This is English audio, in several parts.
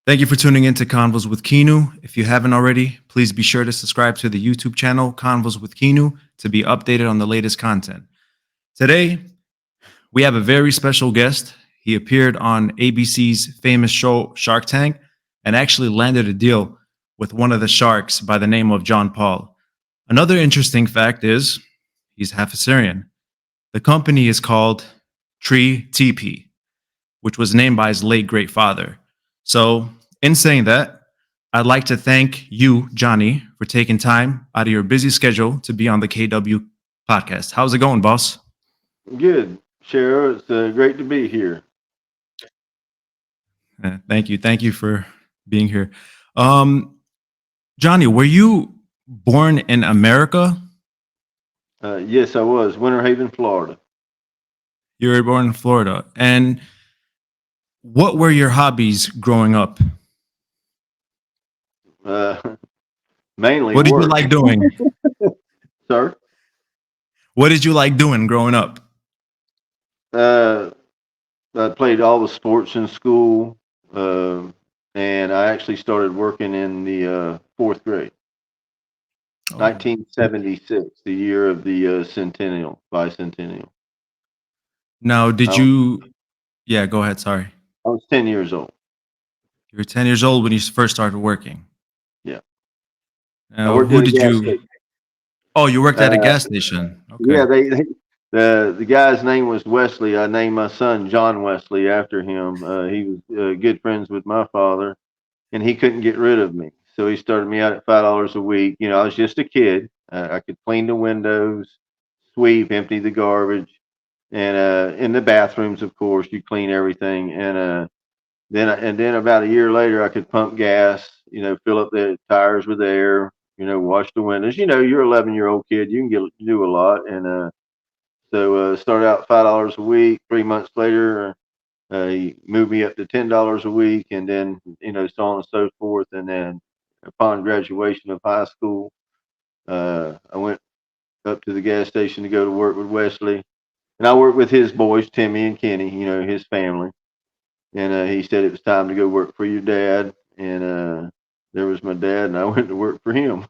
Thank you for tuning in to Convos with Kinu. If you haven't already, please be sure to subscribe to the YouTube channel Convos with Kinu to be updated on the latest content. Today, we have a very special guest. He appeared on ABC's famous show Shark Tank and actually landed a deal with one of the sharks by the name of John Paul. Another interesting fact is he's half Assyrian. The company is called Tree TP, which was named by his late great father. So, in saying that, I'd like to thank you, Johnny, for taking time out of your busy schedule to be on the KW podcast. How's it going, boss? Good, Cheryl. It's great to be here. Thank you. Thank you for being here. Johnny, were you born in America? Yes, I was. Winter Haven, Florida. You were born in Florida. And what were your hobbies growing up? Uh, Mainly What did you work, like doing? sir. What did you like doing growing up? Uh, I played all the sports in school, uh, and I actually started working in the fourth grade, Oh, okay. 1976, the year of the centennial, bicentennial. Now, I did was, you? Yeah, go ahead. Sorry. I was 10 years old. You were 10 years old when you first started working. Yeah, I Now, worked who at a did gas you? station. Oh, you worked at a Uh, gas station. yeah, Okay. the guy's name was Wesley. I named my son John Wesley after him. He was good friends with my father, and he couldn't get rid of me. So he started me out at $5 a week. You know, I was just a kid. I could clean the windows, sweep, empty the garbage, and in the bathrooms, of course, you clean everything. And then about a year later, I could pump gas. You know, fill up the tires with air. You know, wash the windows. You know, you're 11-year-old kid. You can do a lot. And so started out $5 a week. 3 months later, he moved me up to $10 a week, and then so on and so forth. And then upon graduation of high school, I went up to the gas station to go to work with Wesley, and I worked with his boys, Timmy and Kenny. You know, his family. And he said it was time to go work for your dad, and there was my dad, and I went to work for him.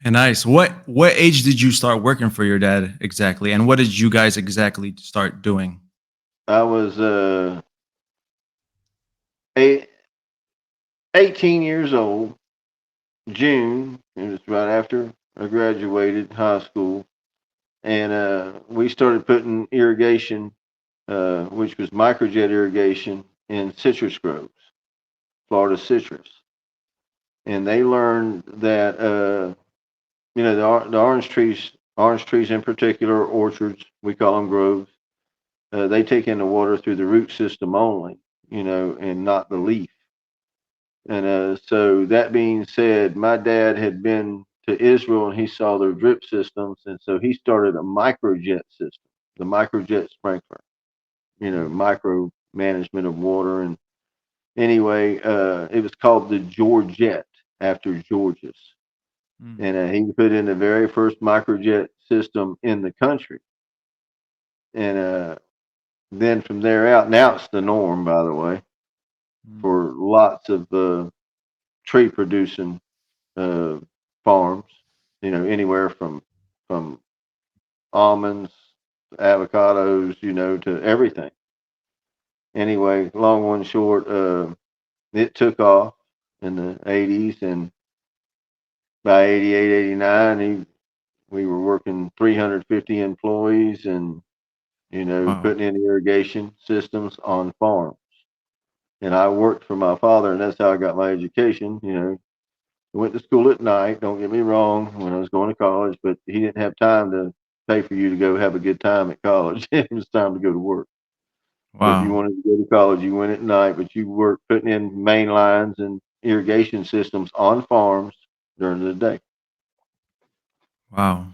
And nice. What age did you start working for your dad exactly? And what did you guys exactly start doing? I was eight, 18 years old. June. It was right after I graduated high school, and we started putting irrigation, which was microjet irrigation, in citrus groves, Florida citrus. And they learned that the orange trees in particular, orchards, we call them groves. They take in the water through the root system only, and not the leaf. And so that being said, my dad had been to Israel and he saw their drip systems, and so he started a microjet system, the microjet sprinkler, micro management of water. And anyway, it was called the Georgette after George's, Mm. and he put in the very first microjet system in the country. And then from there out, now it's the norm, by the way, Mm. for lots of tree producing uh, farms. Anywhere from almonds, avocados, to everything. Anyway, long one short, it took off in the '80s, and by '88, '89, we were working 350 employees, and Wow. putting in irrigation systems on farms. And I worked for my father, and that's how I got my education. I went to school at night. Don't get me wrong, when I was going to college, but he didn't have time to pay for you to go have a good time at college. It was time to go to work. So if you Wow. wanted to go to college, you went at night, but you worked putting in main lines and irrigation systems on farms during the day. Wow.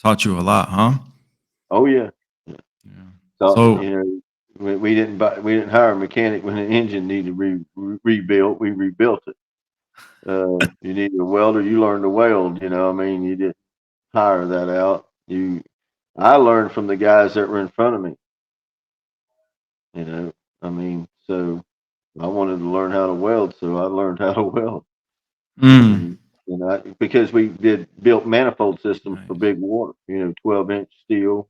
Taught you a lot, huh? Oh yeah. Yeah. Yeah. So So we didn't hire a mechanic when an engine needed rebuilt. We rebuilt it. You needed a welder, you learned to weld. I mean, you didn't hire that out. I learned from the guys that were in front of me. You know, I mean, so I wanted to learn how to weld, so I learned how to weld. Mm. And I because we did built manifold systems for Nice. big water, 12-inch steel,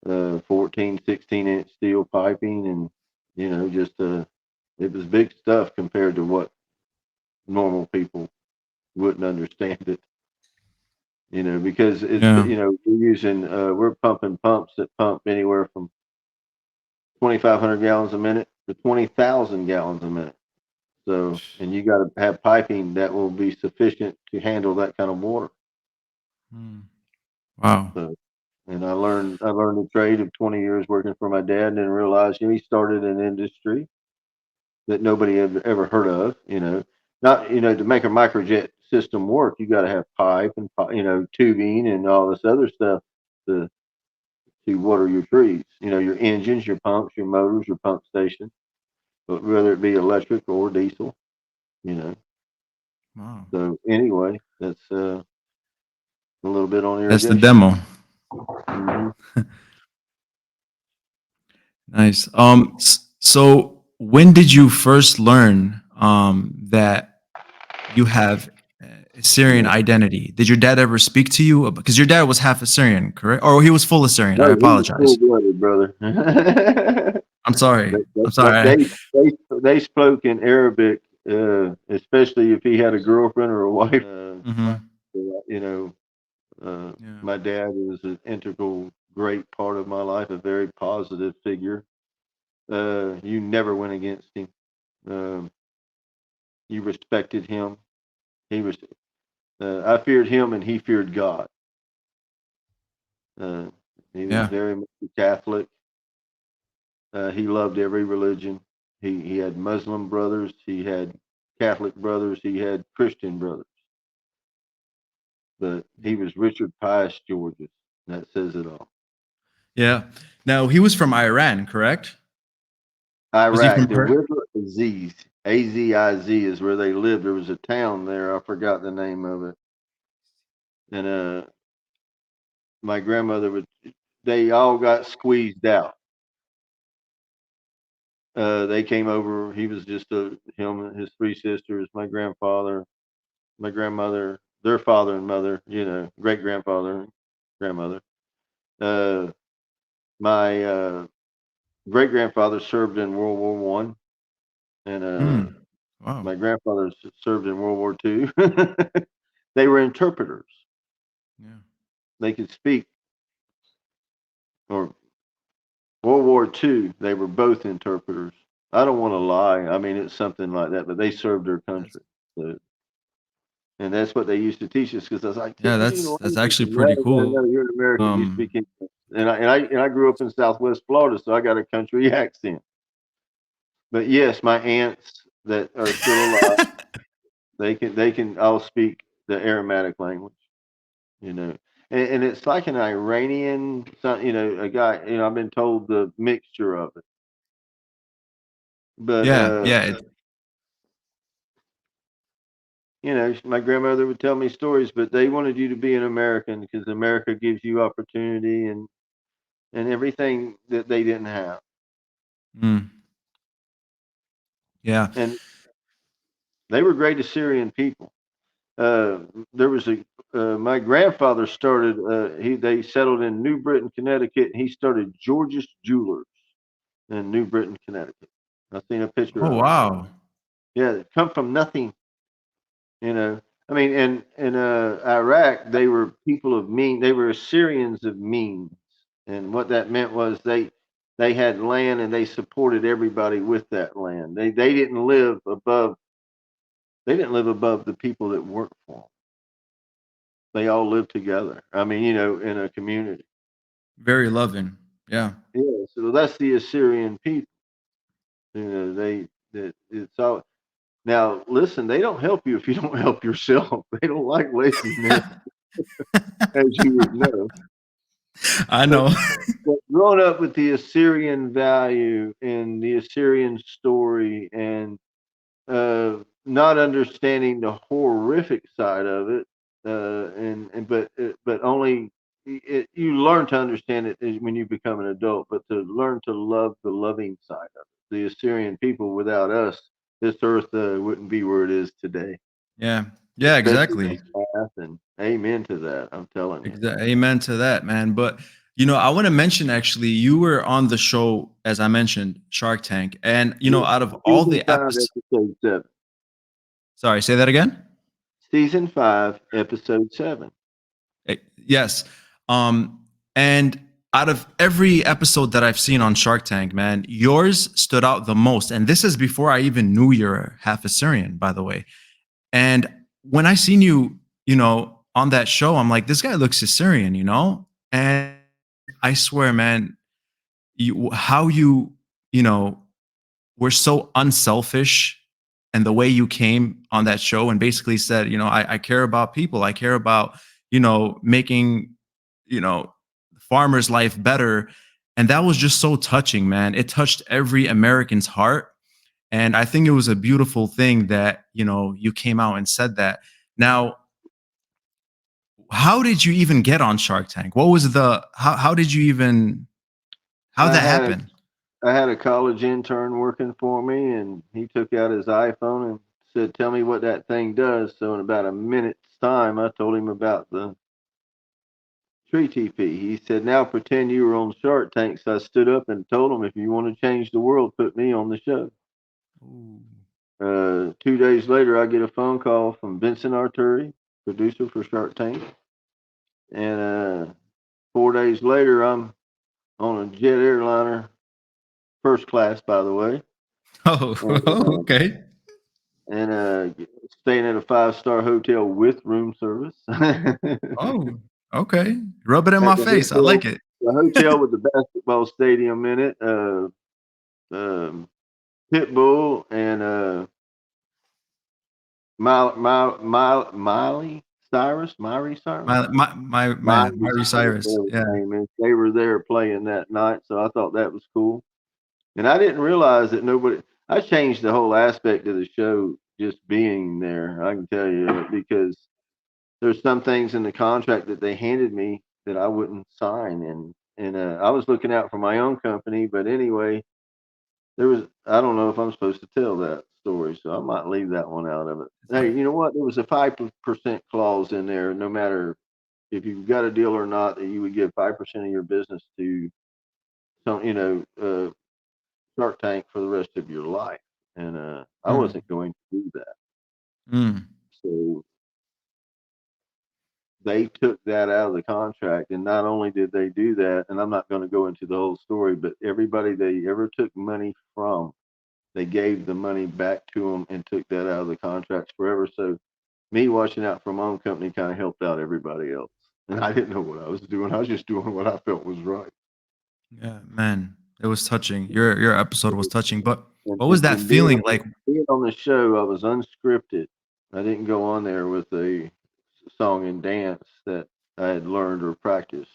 14, 16-inch steel piping, and just it was big stuff compared to what normal people wouldn't understand it. Because it's Yeah. we're pumping pumps that pump anywhere from 2,500 gallons a minute to 20,000 gallons a minute. So, and you got to have piping that will be sufficient to handle that kind of water. Mm. Wow. So, and I learned the trade of 20 years working for my dad, and then realized he started an industry that nobody had ever heard of. Not to make a microjet system work, you got to have pipe and tubing and all this other stuff to to water your trees. Your engines, your pumps, your motors, your pump station, but whether it be electric or diesel. You know. Wow. So anyway, that's a little bit on That's the irrigation. demo. Hmm. Nice. So when did you first learn that you have Assyrian Yeah. identity? Did your dad ever speak to you? Because your dad was half Assyrian, correct? Or he was full Assyrian. No, I he was full apologize. blooded, brother. I'm sorry. they, they, I'm sorry. they spoke in Arabic, especially if he had a girlfriend or a wife. Mm-hmm. You know, Yeah. my dad is an integral, great part of my life, a very positive figure. You never went against him. Um, you respected him. He was. I feared him, and he feared God. Uh, he was Yeah. very much a Catholic. He loved every religion. He had Muslim brothers. He had Catholic brothers. He had Christian brothers. But he was Richard Pius George's. That says it all. Yeah. Now he was from Iran, correct? Was he Iraq, from the Per? river Aziz, Aziz is where they lived. There was a town there. I forgot the name of it. And my grandmother would. They all got squeezed out. They came over. He was just him and his three sisters, my grandfather, my grandmother, their father and mother, great grandfather and grandmother. Uh, my great grandfather served in World War One, and Mm. Wow. my grandfather served in World War Two. They were interpreters. Yeah. They could speak. Or World War Two, they were both interpreters. I don't want to lie. I mean, it's something like that, but they served their That's country. So, and that's what they used to teach us because I was like, yeah, speaking that's language. actually No, pretty no, no. cool. You're an American. You speak Um English. And I grew up in Southwest Florida, so I got a country accent. But yes, my aunts that are still alive, they can all speak the Aramaic language. You know, and it's like an Iranian, a guy. I've been told the mixture of it. But yeah, yeah, my grandmother would tell me stories, but they wanted you to be an American because America gives you opportunity and everything that they didn't have. mm, yeah. And they were great Assyrian people. Uh, there was a My grandfather started. They settled in New Britain, Connecticut. And he started George's Jewelers in New Britain, Connecticut. I've seen a picture Oh of it. wow. Yeah, it come from nothing. You know, I mean, in Iraq, they were people of mean. They were Assyrians of means, and what that meant was they had land and they supported everybody with that land. They didn't live above. They didn't live above the people that worked for them. They all lived together. I mean, in a community. Very loving. Yeah. Yeah, so that's the Assyrian people. They that it's all. Now, listen, they don't help you if you don't help yourself. They don't like laziness, as you would know. I But know. but growing up with the Assyrian value and the Assyrian story and not understanding the horrific side of it, and but only you learn to understand it when you become an adult, but to learn to love the loving side of it. the Assyrian people. Without us, this earth wouldn't be where it is today, Yeah. Yeah, especially exactly. this path. And amen to that. I'm telling you. Amen to that, man. But I want to mention actually, you were on the show, as I mentioned, Shark Tank, and Yeah. out of all Season the five, episodes, episode 7. sorry, say that again. Season 5, episode 7. Yes. And out of every episode that I've seen on Shark Tank, man, yours stood out the most. And this is before I even knew you're half Assyrian, by the way. And when I seen you, on that show, I'm like, this guy looks Assyrian, And I swear, man, how you know, were so unselfish, and the way you came on that show and basically said, I care about people. I care about, making, farmers' life better. And that was just so touching, man. It touched every American's heart. And I think it was a beautiful thing that, you came out and said that. Now, how did you even get on Shark Tank? What was how did you even, how I that had a happen? I had a college intern working for me, and he took out his iPhone and said, "Tell me what that thing does." So in about a minute's time, I told him about the tree TP. He said, "Now pretend you were on Shark Tank." So I stood up and told him, "If you want to change the world, put me on the show." Ooh. 2 days later, I get a phone call from Vincent Arturi, producer for Shark Tank, and 4 days later, I'm on a jet airliner, first class, by the way, Oh, and okay. staying at a 5-star hotel with room service. At Oh, okay. Rub it in my the face. I like hotel, it. the hotel with the basketball stadium in it. Um, Pitbull and Miley Cyrus. Man, Miley Miley Cyrus, Cyrus. whatever Yeah. his name is. They were there playing that night, so I thought that was cool. And I didn't realize that nobody. I changed the whole aspect of the show just being there. I can tell you because there's some things in the contract that they handed me that I wouldn't sign, and I was looking out for my own company. But anyway, there was. I don't know if I'm supposed to tell that story, so I might leave that one out of it. Hey, you know what? There was a 5% clause in there. No matter if you've got a deal or not, that you would give 5% of your business to some, Shark Tank for the rest of your life. And I Mm, wasn't going to do that. mm, So they took that out of the contract. And not only did they do that, and I'm not going to go into the whole story, but everybody they ever took money from, they gave the money back to them and took that out of the contracts forever. So me watching out for my own company kind of helped out everybody else. And I didn't know what I was doing. I was just doing what I felt was right. yeah, man. It was touching. Your episode was touching. But And, what was and, that and being, feeling on, like? being on the show, I was unscripted. I didn't go on there with a song and dance that I had learned or practiced.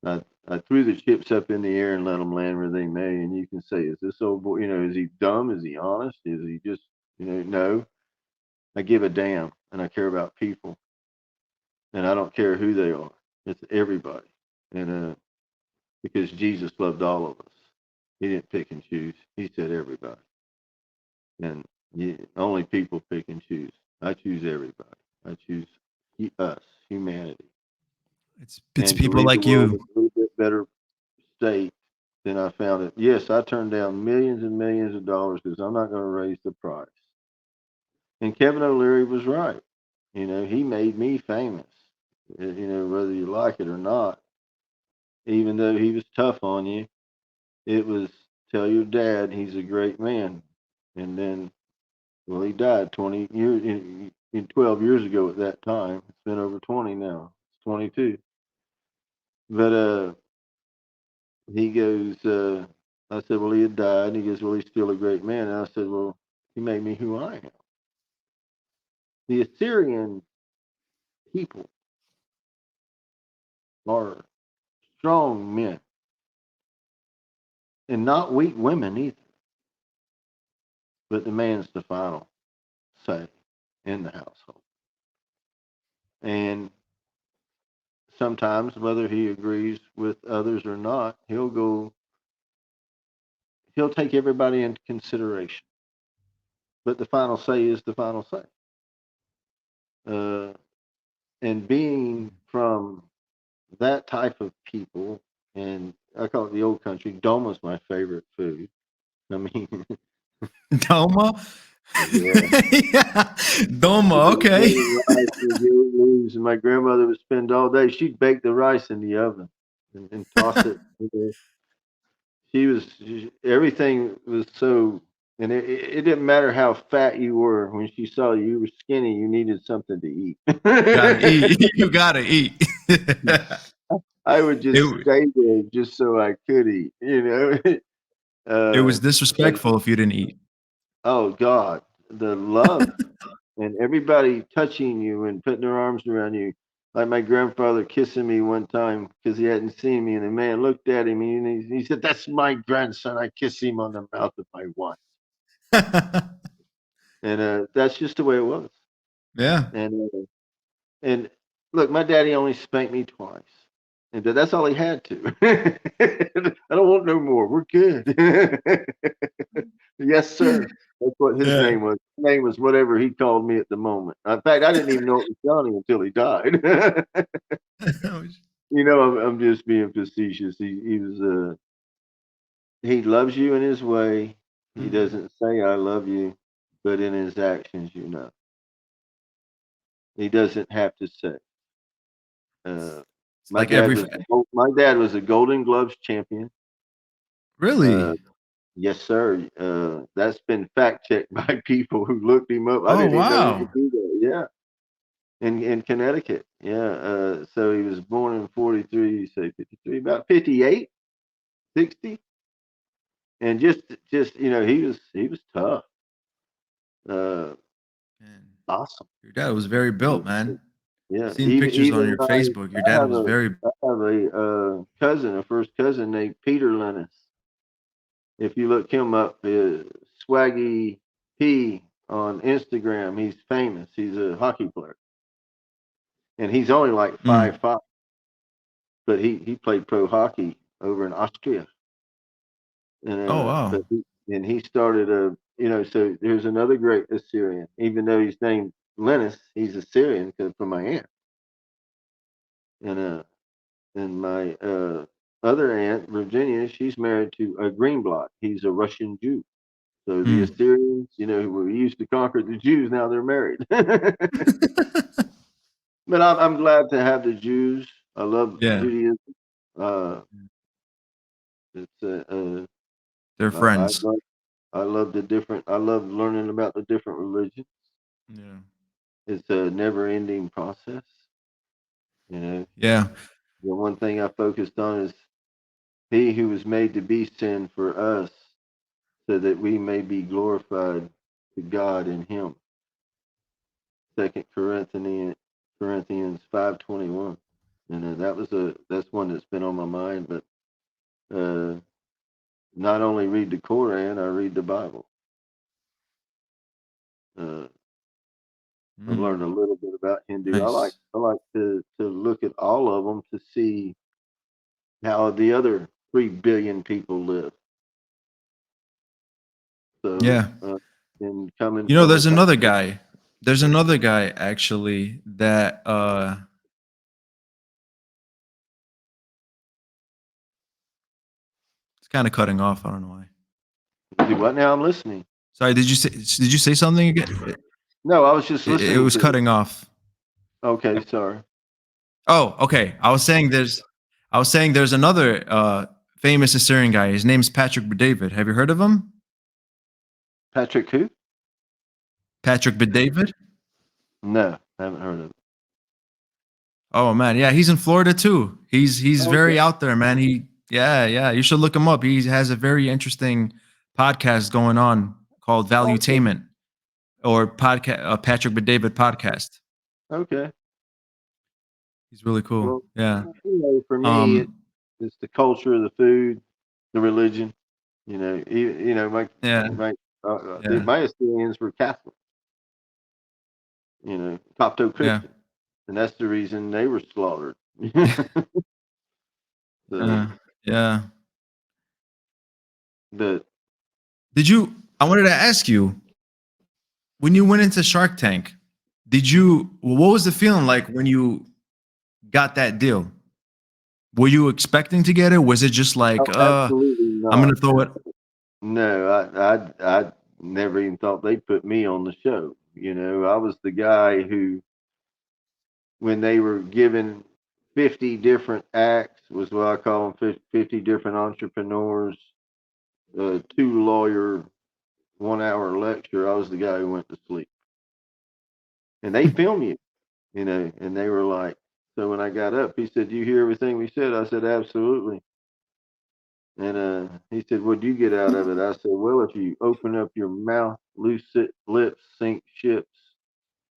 I threw the chips up in the air and let them land where they may. And you can say, is this old boy, is he dumb? Is he honest? Is he just, no. I give a damn and I care about people and I don't care who they are. It's everybody. And because Jesus loved all of us, he didn't pick and choose. He said everybody. And only people pick and choose. I choose everybody. I choose us, humanity, It's and to people leave the like world you. in a little bit better state than I found it. Yes, I turned down millions and millions of dollars because I'm not going to raise the price. And Kevin O'Leary was right. He made me famous. Whether you like it or not, even though he was tough on you, it was tell your dad he's a great man. And then, well, he died 20 years, 12 years ago at that time. It's been over 20 now. It's 22. But he goes, I said, well, he had died. And he goes, well, he's still a great man. And I said, well, he made me who I am. The Assyrian people are strong men and not weak women either. But the man's the final say in the household. And sometimes, whether he agrees with others or not, he'll take everybody into consideration. But the final say is the final say. And being from that type of people, and I call it the old country, Doma's my favorite food. I mean, Doma? yeah. Yeah. Doma, okay. Rice and leaves, and my grandmother would spend all day. She'd bake the rice in the oven and toss it. Everything was so, and it didn't matter how fat you were. When she saw you were skinny, you needed something to eat. Gotta eat. You gotta eat. I would just it, stay there just so I could eat, you know. it was But disrespectful if you didn't eat. oh God, the love and everybody touching you and putting their arms around you. Like my grandfather kissing me one time because he hadn't seen me, and the man looked at him and he said, "That's my grandson. I kiss him on the mouth if I want." And that's just the way it was. Yeah. And look, my daddy only spanked me twice, and that's all he had to. I don't want no more. We're good. Yes, sir. That's what his Yeah. name was. His name was whatever he called me at the moment. In fact, I didn't even know it was Johnny until he died. I'm just being facetious. He was he loves you in his way. He doesn't say I love you, but in his actions, he doesn't have to say. Uh, It's like every my dad was a Golden Gloves champion. really. Yes, sir. That's been fact checked by people who looked him up. I Oh didn't even know he could wow. do that. Yeah, in Connecticut. Yeah. So he was born in 43. You say 53, about 58, 60, and just he was tough. Uh, Man, awesome. your dad was very built, man. Yeah. Seen Even pictures on even your Facebook. Your dad was very I have a cousin, a first cousin named Peter Lennis. If you look him up, Swaggy P on Instagram, he's famous. He's a hockey player, and he's only like mm. 5'5", but he played pro hockey over in Austria, and Oh wow. he started So there's another great Assyrian, even though he's named Linus, he's Assyrian because from my aunt, and my other aunt Virginia, she's married to a Greenblatt. He's a Russian Jew. So the Mm. Assyrians, who were used to conquer the Jews, now they're married. But I'm glad to have the Jews. I love Yeah. Judaism. Uh, it's They're I friends. love I love the different. I love learning about the different religions. Yeah. It's a never-ending process. You know, Yeah. the one thing I focused on is He who was made to be sin for us, so that we may be glorified to God in Him. Second Corinthians 5:21, and that's one that's been on my mind. But not only read the Quran, I read the Bible. Uh, I've Mm. learned a little bit about Hindu. Nice. I like to look at all of them to see how the other 3 billion people live. So, Yeah. and coming You know, from a there's country, another guy. There's another guy actually that it's kind of cutting off. I don't know why. do what now? I'm listening. Sorry, did you say something again? No, I was just It listening was to you. cutting off. Okay, sorry. Oh, okay. I was saying there's another famous Assyrian guy. His name's Patrick David. Have you heard of him? Patrick who? Patrick David? No, I haven't heard of it. Oh man, yeah, he's in Florida too. He's Okay. very out there, man. Yeah. You should look him up. He has a very interesting podcast going on called Okay. Valuetainment or podcast Patrick David podcast. Okay. He's really cool. Well, Yeah. for me, Um. it's the culture, the food, the religion. My Yeah. my Yeah. my Assyrians were Catholic. Copto Yeah. Christian, and that's the reason they were slaughtered. So, Yeah. Yeah. but Did you? I wanted to ask you when you went into Shark Tank. Did you? What was the feeling like when you got that deal? Were you expecting to get it? Was it just like, Oh, absolutely I'm not. gonna throw it? No, I never even thought they'd put me on the show. I was the guy who, when they were given 50 different acts, was what I call them, 50 different entrepreneurs, a 2 lawyer 1 hour lecture. I was the guy who went to sleep, and they film you, and they were like, so when I got up, he said, "You hear everything we said?" I said, "Absolutely." And he said, "What'd you get out of it?" I said, "Well, if you open up your mouth, loose lips sink ships,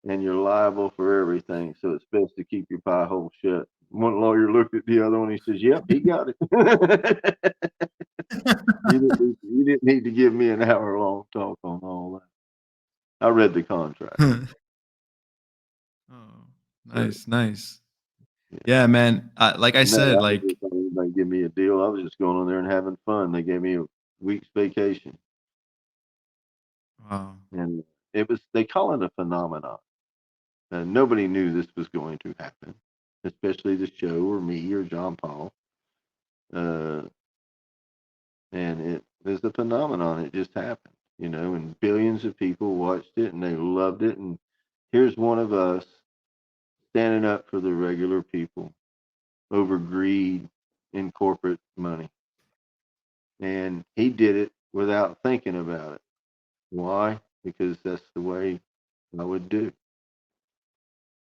and you're liable for everything. So it's best to keep your pie hole shut." One lawyer looked at the other one. He says, "Yep, he got it." You didn't need to give me an hour long talk on all that. I read the contract. Oh, So nice, nice. yeah. Yeah, man. Like I No, said, I was like, just not anybody give me a deal. I was just going on there and having fun. They gave me a week's vacation, wow, and they call it a phenomenon. And nobody knew this was going to happen, especially the show or me or John Paul. Uh, and it was a phenomenon. It just happened, and billions of people watched it and they loved it. And here's one of us standing up for the regular people over greed and corporate money. And he did it without thinking about it. Why? Because that's the way I would do.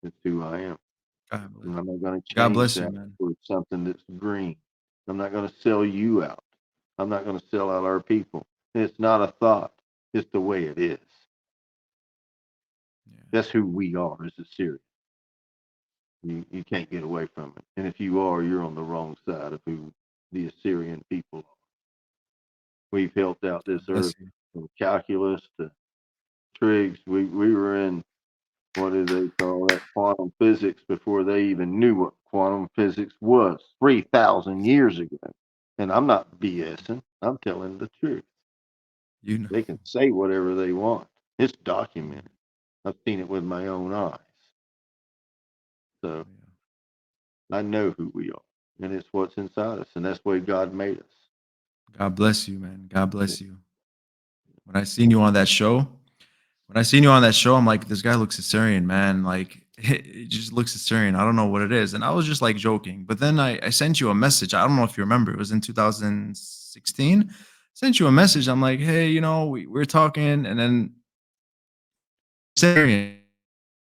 It's who I am. God bless. And I'm not going to God change bless you, that man. for something that's green. I'm not going to sell you out. I'm not going to sell out our people. And it's not a thought. It's the way it is. Yeah, That's who we are as Assyrians. You can't get away from it. And if you are, you're on the wrong side of who the Assyrian people are. We've helped out God this bless earth you. from calculus to trigs. We were in, what do they call that, quantum physics before they even knew what quantum physics was 3,000 years ago. And I'm not BSing. I'm telling the truth. You know. They can say whatever they want. It's documented. I've seen it with my own eyes. So Yeah. I know who we are. And it's what's inside us. And that's the way God made us. God bless you, man. God bless you. When I seen you on that show, when I seen you on that show, I'm like, this guy looks Assyrian, man. Like, it just looks Assyrian. I don't know what it is. And I was just like joking. But then I sent you a message. I don't know if you remember. It was in 2016. Sent you a message. I'm like, hey, we're talking. And then Assyrian.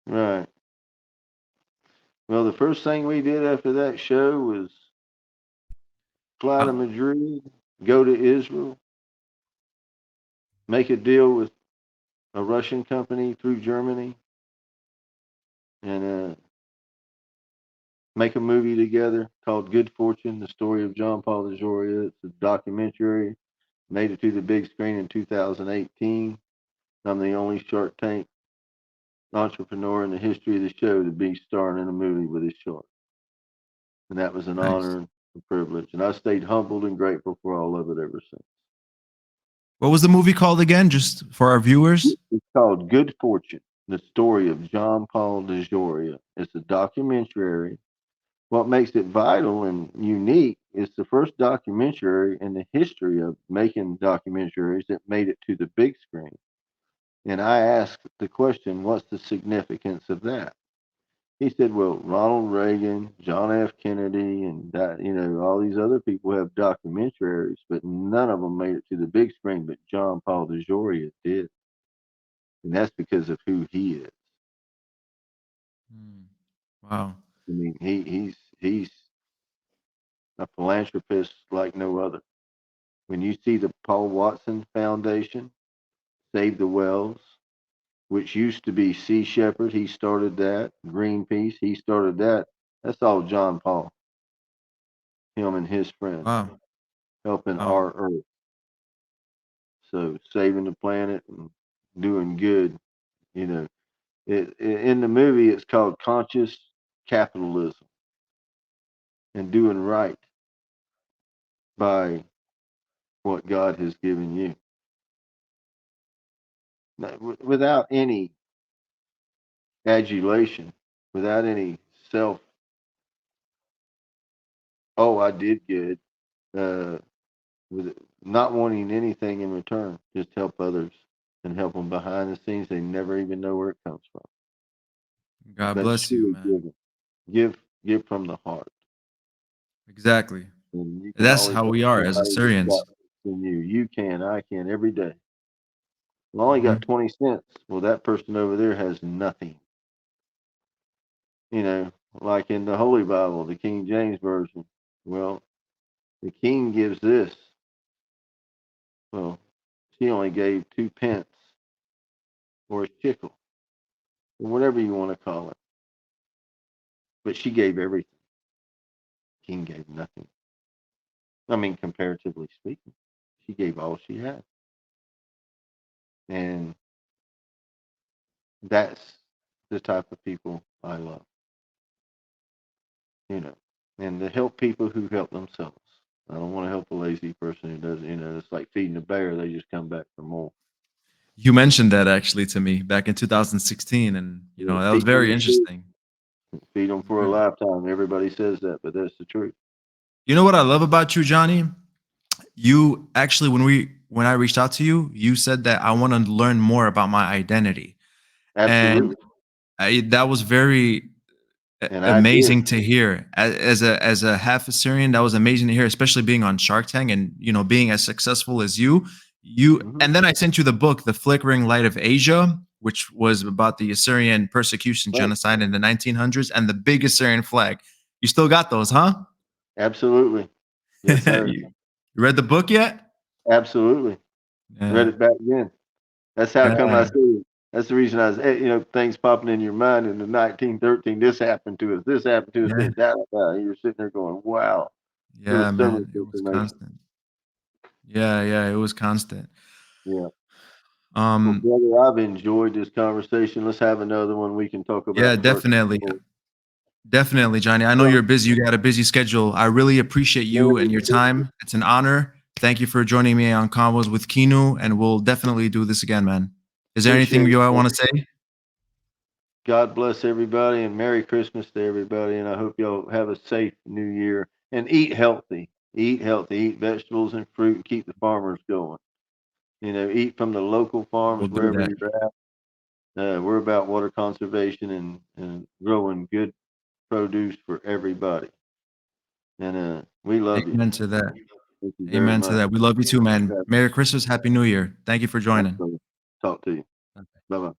Right. Well, the first thing we did after that show was fly to How, Madrid, go to Israel, make a deal with a Russian company through Germany, and make a movie together called Good Fortune, the story of John Paul DeJoria. It's a documentary, made it to the big screen in 2018. I'm the only Shark Tank entrepreneur in the history of the show to be starring in a movie with a shark. And that was an nice. honor and a privilege. And I stayed humbled and grateful for all of it ever since. What was the movie called again? Just for our viewers? It's called Good Fortune, the story of John Paul DeJoria. It's a documentary. What makes it vital and unique is the first documentary in the history of making documentaries that made it to the big screen. And I asked the question, what's the significance of that? He said, well, Ronald Reagan, John F. Kennedy, and all these other people have documentaries, but none of them made it to the big screen, but John Paul DeJoria did. And that's because of who he is. Hmm. Wow. I mean, he's a philanthropist like no other. When you see the Paul Watson Foundation, Save the Wells, which used to be Sea Shepherd, he started that. Greenpeace, he started that. That's all John Paul, him and his friends, Wow. helping Wow. our earth. So saving the planet and doing good, you know. In the movie, it's called Conscious Capitalism and doing right by what God has given you. without any adulation, without any self, oh, I did good, uh, with not wanting anything in return, just help others and help them behind the scenes. They never even know where it comes from. God That's bless you, truly man. giving. Give from the heart, Exactly. and you can That's always how help we are as somebody that's got Assyrians. than you. You can, I can, every day. Well, I only got Hmm. 20 cents. Well, that person over there has nothing. You know, like in the Holy Bible, the King James Version. Well, the king gives this. Well, she only gave 2 pence or a shekel, or whatever you want to call it. But she gave everything. King gave nothing. I mean, comparatively speaking, she gave all she had. And that's the type of people I love, you know, and to help people who help themselves. I don't want to help a lazy person who doesn't, it's like feeding a bear. They just come back for more. You mentioned that actually to me back in 2016, and Yeah, that was feed them very the truth. interesting. Feed them for a lifetime. Everybody says that, but that's the truth. You know what I love about you, Johnny? You actually, when I reached out to you, you said that I want to learn more about my identity, and Absolutely. that was very And I did. amazing to hear. As a half Assyrian, that was amazing to hear, especially being on Shark Tank and being as successful as you. Hmm. And then I sent you the book, The Flickering Light of Asia, which was about the Assyrian persecution Right. genocide in the 1900s and the big Assyrian flag. You still got those, huh? Absolutely. Yes, sir. You read the book yet? Absolutely. Read Yeah. it back then. That's how come I Yeah. said it. That's the reason I was, things popping in your mind in the 1913. This happened to us. This happened to us. Yeah. You're sitting there going, wow. There was Yeah, so much man. It was information. constant. Yeah, yeah, it was constant. Yeah. Well, Um, brother, I've enjoyed this conversation. Let's have another one. We can talk yeah, about Shark definitely. Tank. Definitely, Johnny. I know Well, you're busy. You got a busy schedule. I really appreciate man, you and your time. It's an honor. Thank you for joining me on Convos with Kinu, and we'll definitely do this again, man. Is there anything appreciate it, you want brother. to say? God bless everybody and Merry Christmas to everybody. And I hope y'all have a safe new year and eat healthy. Eat healthy. Eat vegetables and fruit and keep the farmers going. Eat from the local farms We'll do wherever that. you're at. We're about water conservation and growing good produce for everybody. And we love you. Amen to that. Thank you very Amen to much. that. We love you too, man. Yeah, Merry Christmas. Happy New Year. Thank you for joining. absolutely. Talk to you. Bye bye.